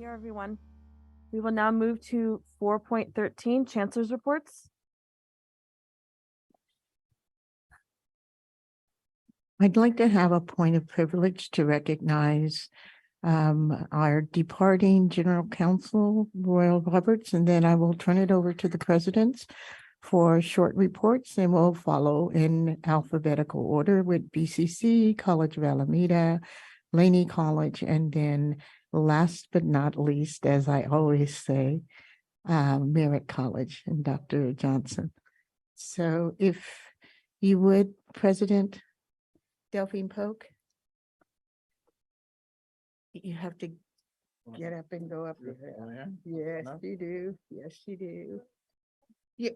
you, everyone. We will now move to 4.13, Chancellor's reports. I'd like to have a point of privilege to recognize our departing General Counsel, Royal Roberts, and then I will turn it over to the presidents for short reports, and we'll follow in alphabetical order with BCC, College of Alameda, Laney College, and then last but not least, as I always say, Merritt College and Dr. Johnson. So if you would, President Delphine Polk, you have to get up and go up there. Yes, you do. Yes, you do. Yeah.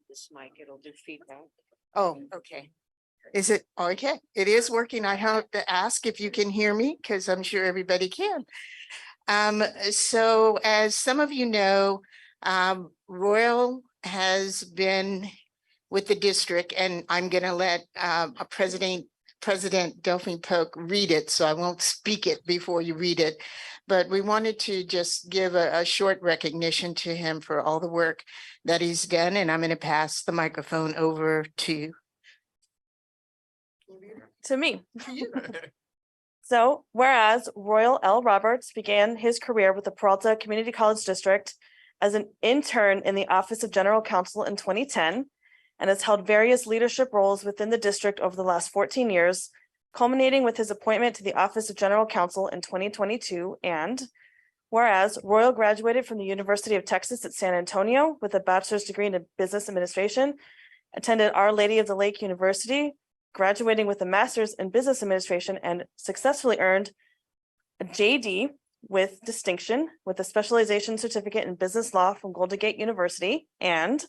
This mic, it'll do feedback. Oh, okay. Is it okay? It is working. I have to ask if you can hear me because I'm sure everybody can. So as some of you know, Royal has been with the district, and I'm going to let President Delphine Polk read it, so I won't speak it before you read it. But we wanted to just give a short recognition to him for all the work that he's done, and I'm going to pass the microphone over to me. So, whereas Royal L. Roberts began his career with the Peralta Community College District as an intern in the Office of General Counsel in 2010, and has held various leadership roles within the district over the last 14 years, culminating with his appointment to the Office of General Counsel in 2022. And whereas Royal graduated from the University of Texas at San Antonio with a bachelor's degree in business administration, attended Our Lady of the Lake University, graduating with a master's in business administration, and successfully earned a JD with distinction with a specialization certificate in business law from Golden Gate University. And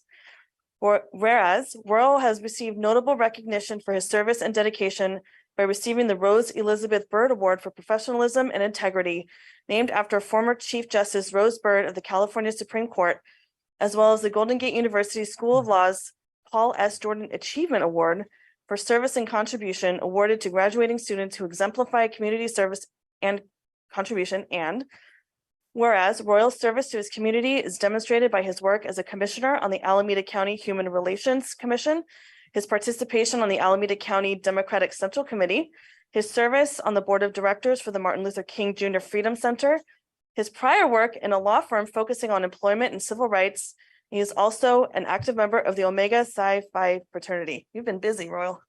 whereas Royal has received notable recognition for his service and dedication by receiving the Rose Elizabeth Byrd Award for Professionalism and Integrity, named after former Chief Justice Rose Byrd of the California Supreme Court, as well as the Golden Gate University School of Law's Paul S. Jordan Achievement Award for service and contribution, awarded to graduating students who exemplify community service and contribution. And whereas Royal's service to his community is demonstrated by his work as a commissioner on the Alameda County Human Relations Commission, his participation on the Alameda County Democratic Central Committee, his service on the board of directors for the Martin Luther King Jr. Freedom Center, his prior work in a law firm focusing on employment and civil rights. He is also an active member of the Omega Psi Phi fraternity. You've been busy, Royal.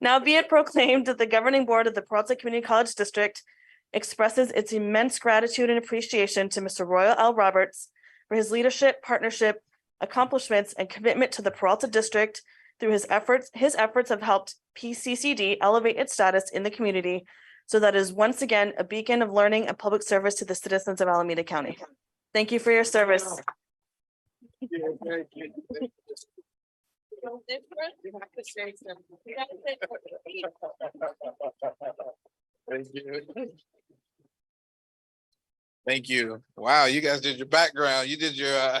Now be it proclaimed that the governing board of the Peralta Community College District expresses its immense gratitude and appreciation to Mr. Royal L. Roberts for his leadership, partnership, accomplishments, and commitment to the Peralta District. Through his efforts have helped PCCD elevate its status in the community so that it is once again a beacon of learning and public service to the citizens of Alameda County. Thank you for your service. Thank you. Thank you. Wow, you guys did your background. You did your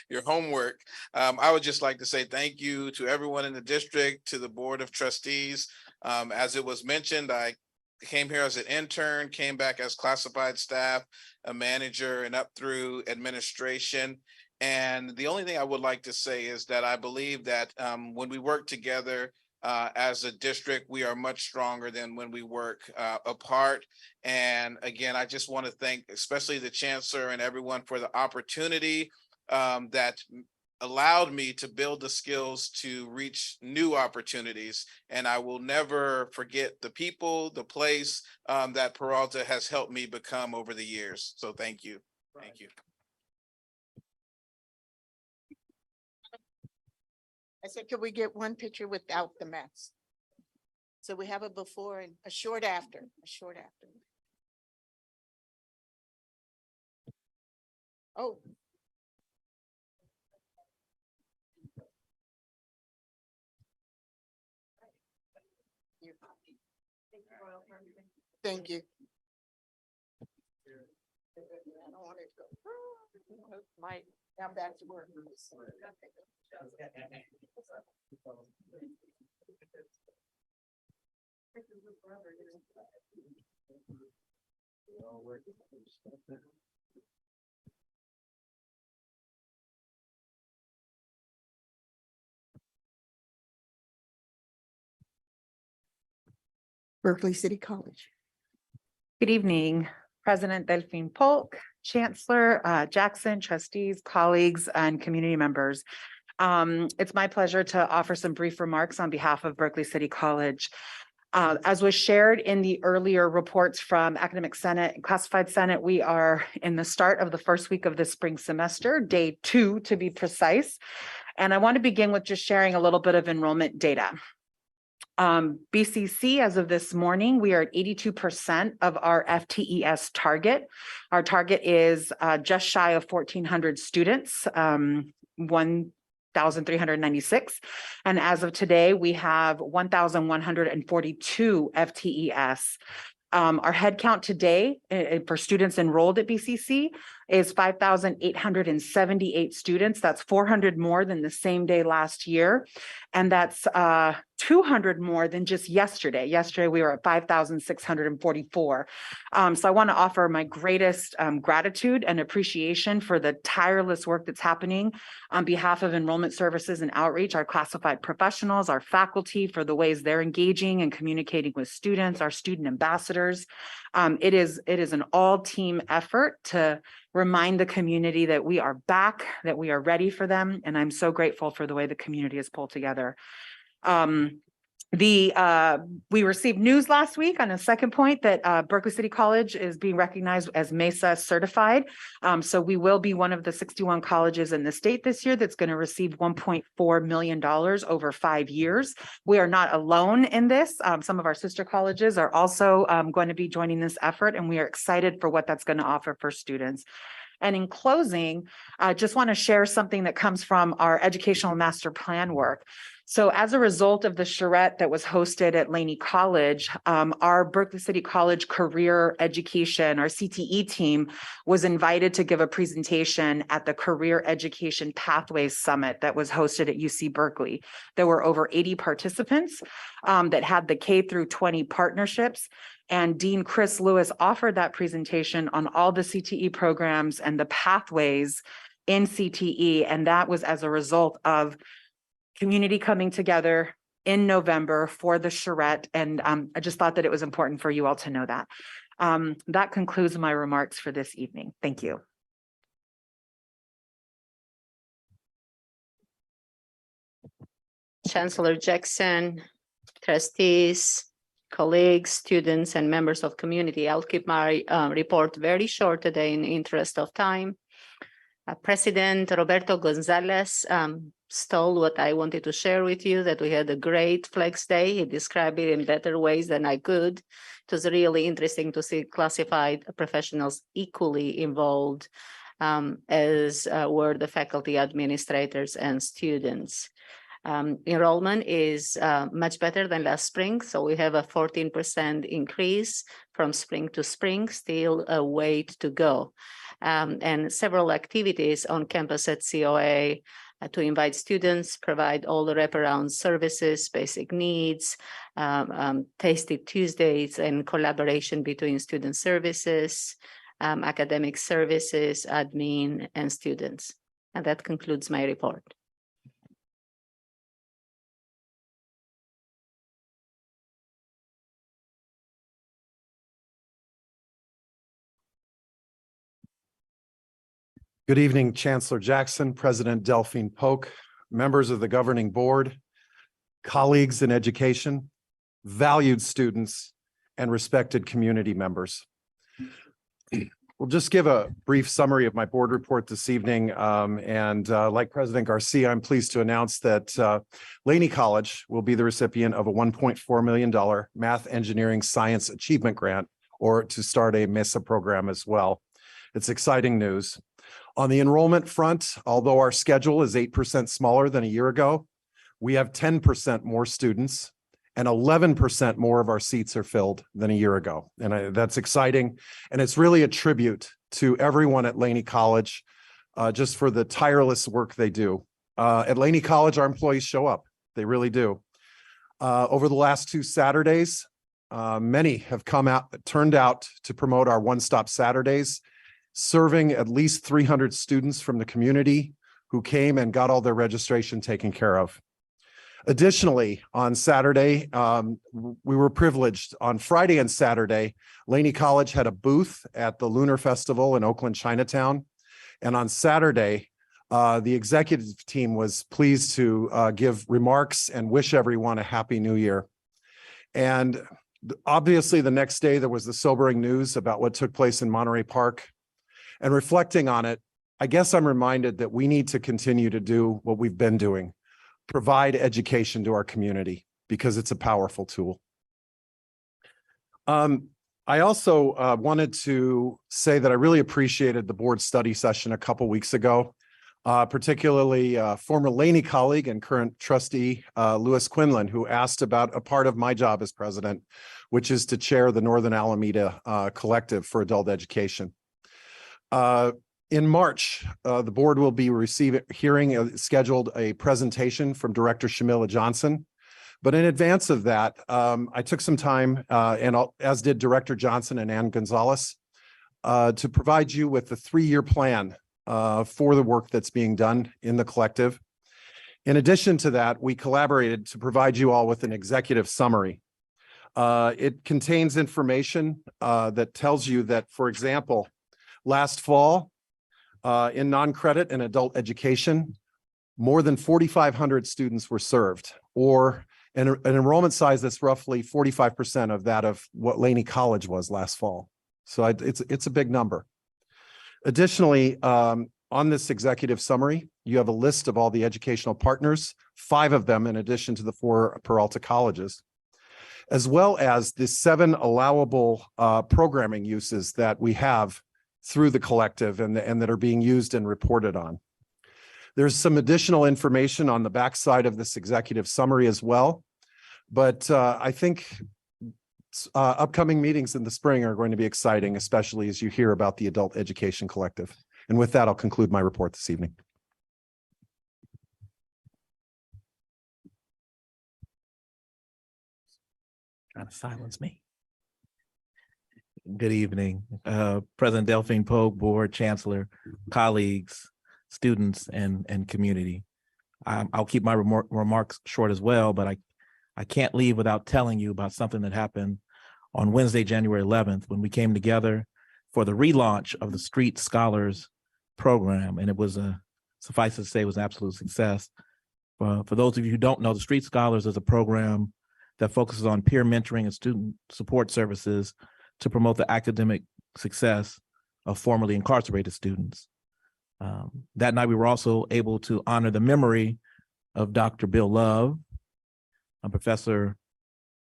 your homework. I would just like to say thank you to everyone in the district, to the Board of Trustees. As it was mentioned, I came here as an intern, came back as classified staff, a manager, and up through administration. And the only thing I would like to say is that I believe that when we work together as a district, we are much stronger than when we work apart. And again, I just want to thank especially the Chancellor and everyone for the opportunity that allowed me to build the skills to reach new opportunities. And I will never forget the people, the place that Peralta has helped me become over the years. So thank you. Thank you. I said, could we get one picture without the mask? So we have a before and a short after, a short after. Oh. Thank you. I don't want it to go. Now back to work. Berkeley City College. Good evening, President Delphine Polk, Chancellor Jackson, trustees, colleagues, and community members. It's my pleasure to offer some brief remarks on behalf of Berkeley City College. As was shared in the earlier reports from Academic Senate and Classified Senate, we are in the start of the first week of the spring semester, day 2 to be precise. And I want to begin with just sharing a little bit of enrollment data. BCC, as of this morning, we are at 82% of our FTES target. Our target is just shy of 1,400 students, 1,396. And as of today, we have 1,142 FTES. Our headcount today for students enrolled at BCC is 5,878 students. That's 400 more than the same day last year. And that's 200 more than just yesterday. Yesterday, we were at 5,644. So I want to offer my greatest gratitude and appreciation for the tireless work that's happening on behalf of enrollment services and outreach, our classified professionals, our faculty, for the ways they're engaging and communicating with students, our student ambassadors. It is an all-team effort to remind the community that we are back, that we are ready for them. And I'm so grateful for the way the community is pulled together. We received news last week on a second point that Berkeley City College is being recognized as MESA certified. So we will be one of the 61 colleges in the state this year that's going to receive $1.4 million over 5 years. We are not alone in this. Some of our sister colleges are also going to be joining this effort, and we are excited for what that's going to offer for students. And in closing, I just want to share something that comes from our educational master plan work. So as a result of the charrette that was hosted at Laney College, our Berkeley City College Career Education, our CTE team, was invited to give a presentation at the Career Education Pathways Summit that was hosted at UC Berkeley. There were over 80 participants that had the K through 20 partnerships. And Dean Chris Lewis offered that presentation on all the CTE programs and the pathways in CTE. And that was as a result of community coming together in November for the charrette. And I just thought that it was important for you all to know that. That concludes my remarks for this evening. Thank you. Chancellor Jackson, trustees, colleagues, students, and members of community. I'll keep my report very short today in the interest of time. President Roberto Gonzalez stole what I wanted to share with you, that we had a great Flex Day. He described it in better ways than I could. It was really interesting to see classified professionals equally involved as were the faculty, administrators, and students. Enrollment is much better than last spring. So we have a 14% increase from spring to spring, still a way to go. And several activities on campus at COA to invite students, provide all the wraparound services, basic needs, Tasty Tuesdays, and collaboration between student services, academic services, admin, and students. And that concludes my report. Good evening, Chancellor Jackson, President Delphine Polk, members of the governing board, colleagues in education, valued students, and respected community members. We'll just give a brief summary of my board report this evening. Like President Garcia, I'm pleased to announce that Laney College will be the recipient of a $1.4 million Math Engineering Science Achievement Grant, or to start a MESA program as well. It's exciting news. On the enrollment front, although our schedule is 8% smaller than a year ago, we have 10% more students and 11% more of our seats are filled than a year ago. And that's exciting. And it's really a tribute to everyone at Laney College, just for the tireless work they do. At Laney College, our employees show up. They really do. Over the last 2 Saturdays, many have turned out to promote our One-Stop Saturdays, serving at least 300 students from the community who came and got all their registration taken care of. Additionally, on Saturday, we were privileged. On Friday and Saturday, Laney College had a booth at the Lunar Festival in Oakland, Chinatown. And on Saturday, the executive team was pleased to give remarks and wish everyone a happy new year. And obviously, the next day, there was the sobering news about what took place in Monterey Park. And reflecting on it, I guess I'm reminded that we need to continue to do what we've been doing. Provide education to our community because it's a powerful tool. I also wanted to say that I really appreciated the board study session a couple weeks ago, particularly former Laney colleague and current trustee Louis Quinlan, who asked about a part of my job as president, which is to chair the Northern Alameda Collective for Adult Education. In March, the board will be scheduled a presentation from Director Shamila Johnson. But in advance of that, I took some time, as did Director Johnson and Ann Gonzalez, to provide you with the 3-year plan for the work that's being done in the collective. In addition to that, we collaborated to provide you all with an executive summary. It contains information that tells you that, for example, last fall, in non-credit and adult education, more than 4,500 students were served, or an enrollment size that's roughly 45% of that of what Laney College was last fall. So it's a big number. Additionally, on this executive summary, you have a list of all the educational partners, 5 of them in addition to the 4 Peralta colleges, as well as the 7 allowable programming uses that we have through the collective and that are being used and reported on. There's some additional information on the backside of this executive summary as well, but I think upcoming meetings in the spring are going to be exciting, especially as you hear about the Adult Education Collective. And with that, I'll conclude my report this evening. Trying to silence me. Good evening, President Delphine Polk, Board, Chancellor, colleagues, students, and community. I'll keep my remarks short as well, but I can't leave without telling you about something that happened on Wednesday, January 11th, when we came together for the relaunch of the Street Scholars program. And it was suffice to say, it was an absolute success. For those of you who don't know, the Street Scholars is a program that focuses on peer mentoring and student support services to promote the academic success of formerly incarcerated students. That night, we were also able to honor the memory of Dr. Bill Love, Professor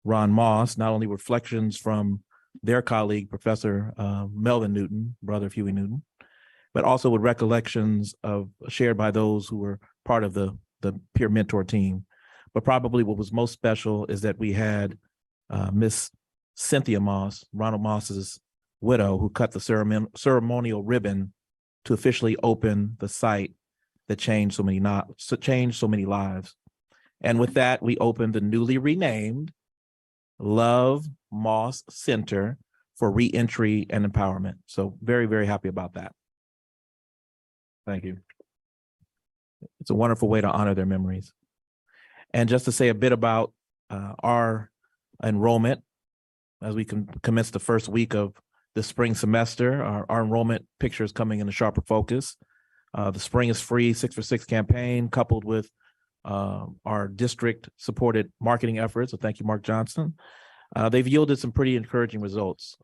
Ron Moss, not only reflections from their colleague, Professor Melvin Newton, brother of Huey Newton, but also with recollections shared by those who were part of the peer mentor team. But probably what was most special is that we had Miss Cynthia Moss, Ronald Moss's widow, who cut the ceremonial ribbon to officially open the site that changed so many lives. And with that, we opened the newly renamed Love Moss Center for Reentry and Empowerment. So very, very happy about that. Thank you. It's a wonderful way to honor their memories. And just to say a bit about our enrollment, as we commence the first week of the spring semester, our enrollment picture is coming into sharper focus. The Spring is Free 6 for 6 campaign, coupled with our district supported marketing efforts. So thank you, Mark Johnson. They've yielded some pretty encouraging results.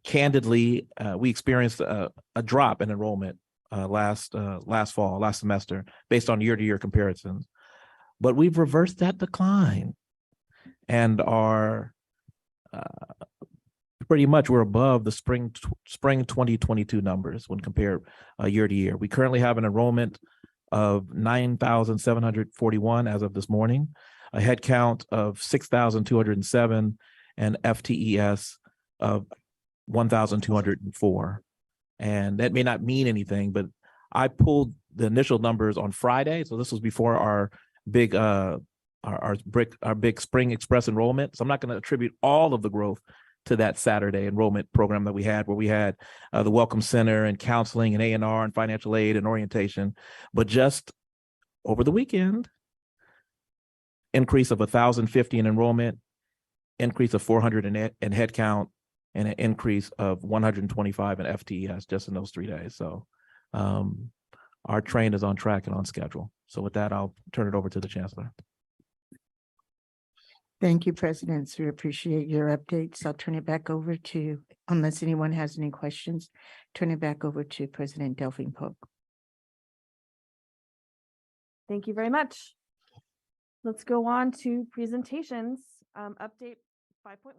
Candidly, we experienced a drop in enrollment last semester based on year-to-year comparisons, but we've reversed that decline and are pretty much we're above the spring 2022 numbers when compared year to year. We currently have an enrollment of 9,741 as of this morning, a head count of 6,207, and FTES of 1,204. And that may not mean anything, but I pulled the initial numbers on Friday. So this was before our big big Spring Express enrollment. So I'm not going to attribute all of the growth to that Saturday enrollment program that we had, where we had the Welcome Center and counseling and A&R and financial aid and orientation. But just over the weekend, increase of 1,050 in enrollment, increase of 400 in head count, and an increase of 125 in FTES just in those 3 days. So our train is on track and on schedule. So with that, I'll turn it over to the Chancellor. Thank you, President. We appreciate your updates. I'll turn it back over to, unless anyone has any questions, turn it back over to President Delphine Polk. Thank you very much. Let's go on to presentations. Update 5.1.